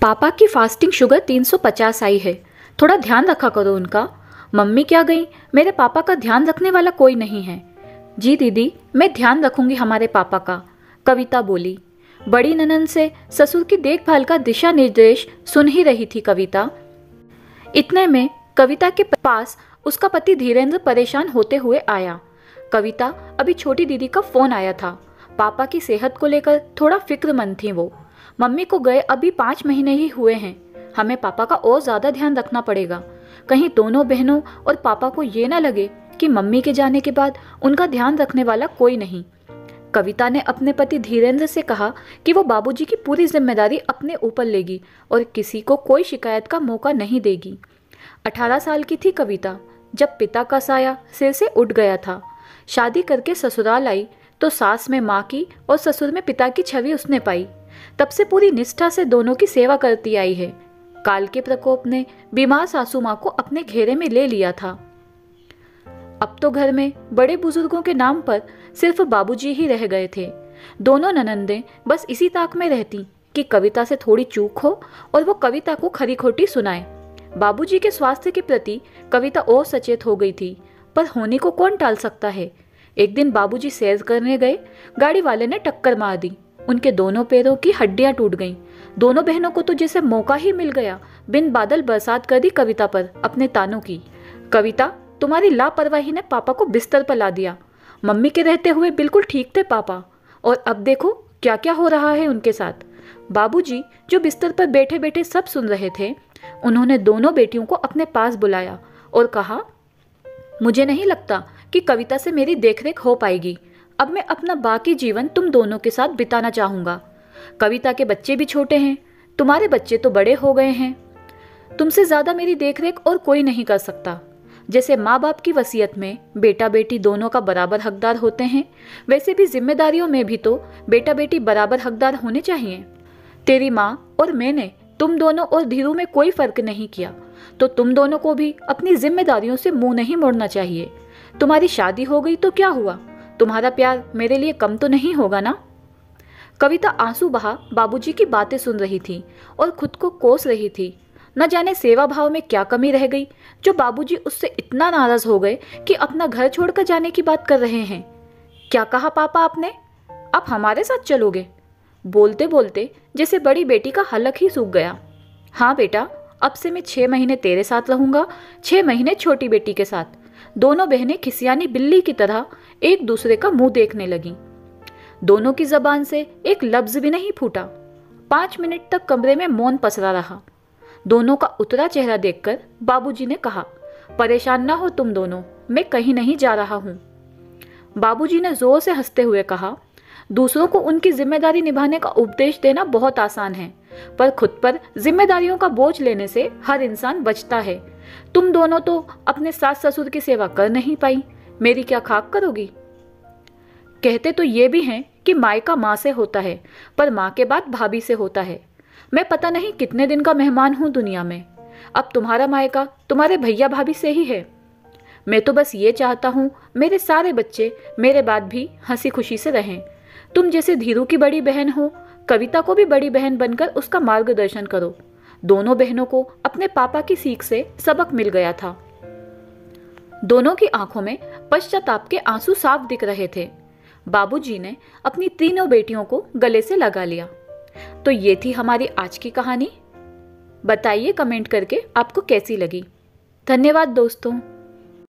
पापा की fasting sugar 350 आई है, थोड़ा ध्यान रखा करो उनका। मम्मी क्या गई, मेरे पापा का ध्यान रखने वाला कोई नहीं है। जी दीदी, मैं ध्यान रखूंगी हमारे पापा का, कविता बोली। बड़ी ननंद से ससुर की देखभाल का दिशा निर्देश सुन ही रही थी कविता। इतने में कविता के पास उसका पति धीरेन्द्र परेशान होते हुए आया। कविता अभी छोटी दीदी का फोन आया था। पापा की सेहत को लेकर थोड़ा फिक्रमंद थी वो। मम्मी को गए अभी 5 महीने ही हुए हैं, हमें पापा का और ज्यादा ध्यान रखना पड़ेगा। कहीं दोनों बहनों और पापा को ये ना लगे कि मम्मी के जाने के बाद उनका ध्यान रखने वाला कोई नहीं। कविता ने अपने पति धीरेन्द्र से कहा कि वो बाबूजी की पूरी जिम्मेदारी अपने ऊपर लेगी और किसी को कोई शिकायत का मौका नहीं देगी। 18 साल की थी कविता जब पिता का साया सिर से उठ गया था। शादी करके ससुराल आई तो सास में माँ की और ससुर में पिता की छवि उसने पाई। तब से पूरी निष्ठा से दोनों की सेवा करती आई है। काल के प्रकोप ने बीमार सासू माँ को अपने घेरे में ले लिया था। अब तो घर में बड़े बुजुर्गों के नाम पर सिर्फ बाबूजी ही रह गए थे। दोनों ननंदें बस इसी ताक में रहती कि कविता से थोड़ी चूक हो और वो कविता को खरी खोटी सुनाए। बाबूजी के स्वास्थ्य के प्रति कविता और सचेत हो गई थी, पर होने को कौन टाल सकता है। एक दिन बाबूजी सैर करने गए, गाड़ी वाले ने टक्कर मार दी। उनके दोनों पैरों की हड्डियां टूट गईं। दोनों बहनों को तो जैसे मौका ही मिल गया, बिन बादल बरसात कर दी कविता पर अपने तानों की। कविता, तुम्हारी लापरवाही ने पापा को बिस्तर पर ला दिया। मम्मी के रहते हुए बिल्कुल ठीक थे पापा, और अब देखो क्या क्या हो रहा है उनके साथ। बाबूजी जो बिस्तर पर बैठे बैठे सब सुन रहे थे, उन्होंने दोनों बेटियों को अपने पास बुलाया और कहा, मुझे नहीं लगता कि कविता से मेरी देखरेख हो पाएगी। अब मैं अपना बाकी जीवन तुम दोनों के साथ बिताना चाहूंगा। कविता के बच्चे भी छोटे हैं, तुम्हारे बच्चे तो बड़े हो गए हैं। तुमसे ज्यादा मेरी देखरेख और कोई नहीं कर सकता। जैसे माँ बाप की वसीयत में बेटा बेटी दोनों का बराबर हकदार होते हैं, वैसे भी जिम्मेदारियों में भी तो बेटा बेटी बराबर हकदार होने चाहिए। तेरी माँ और मैंने तुम दोनों और धीरू में कोई फर्क नहीं किया, तो तुम दोनों को भी अपनी जिम्मेदारियों से मुंह नहीं मोड़ना चाहिए। तुम्हारी शादी हो गई तो क्या हुआ, तुम्हारा प्यार मेरे लिए कम तो नहीं होगा ना। कविता आंसू बहा बाबूजी की बातें सुन रही थी और खुद को कोस रही थी। न जाने सेवा भाव में क्या कमी रह गई जो बाबूजी उससे इतना नाराज हो गए कि अपना घर छोड़कर जाने की बात कर रहे हैं। क्या कहा पापा आपने, आप हमारे साथ चलोगे? बोलते बोलते जैसे बड़ी बेटी का हलक ही सूख गया। हाँ बेटा, अब से मैं 6 महीने तेरे साथ रहूंगा, 6 महीने छोटी बेटी के साथ। दोनों बहनें खिसियानी बिल्ली की तरह एक दूसरे का मुंह देखने लगीं। दोनों की जबान से एक लफ्ज भी नहीं फूटा। 5 मिनट तक कमरे में मौन पसरा रहा। दोनों का उतरा चेहरा देखकर बाबूजी ने कहा, परेशान ना हो तुम दोनों, मैं कहीं नहीं जा रहा हूं। बाबूजी ने जोर से हंसते हुए कहा, दूसरों को उनकी जिम्मेदारी निभाने का उपदेश देना बहुत आसान है, पर खुद पर जिम्मेदारियों का बोझ लेने से हर इंसान बचता है। तुम दोनों तो अपने सास ससुर की सेवा कर नहीं पाई, मेरी क्या खाक करोगी? कहते तो ये भी हैं कि मायका माँ से होता है, पर माँ के बाद भाभी से होता है। मैं पता नहीं कितने दिन का मेहमान हूँ दुनिया में। अब तुम्हारा मायका तुम्हारे भैया भाभी से ही है। मैं तो बस ये चाहता हूँ मेरे सारे बच्चे मेरे बाद भी हंसी खुशी से रहें। तुम जैसे धीरू की बड़ी बहन हो, कविता को भी बड़ी बहन बनकर उसका मार्गदर्शन करो। दोनों बहनों को अपने पापा की सीख से सबक मिल गया था। दोनों की आंखों में पश्चाताप के आंसू साफ दिख रहे थे। बाबूजी ने अपनी तीनों बेटियों को गले से लगा लिया। तो ये थी हमारी आज की कहानी। बताइए कमेंट करके आपको कैसी लगी। धन्यवाद दोस्तों।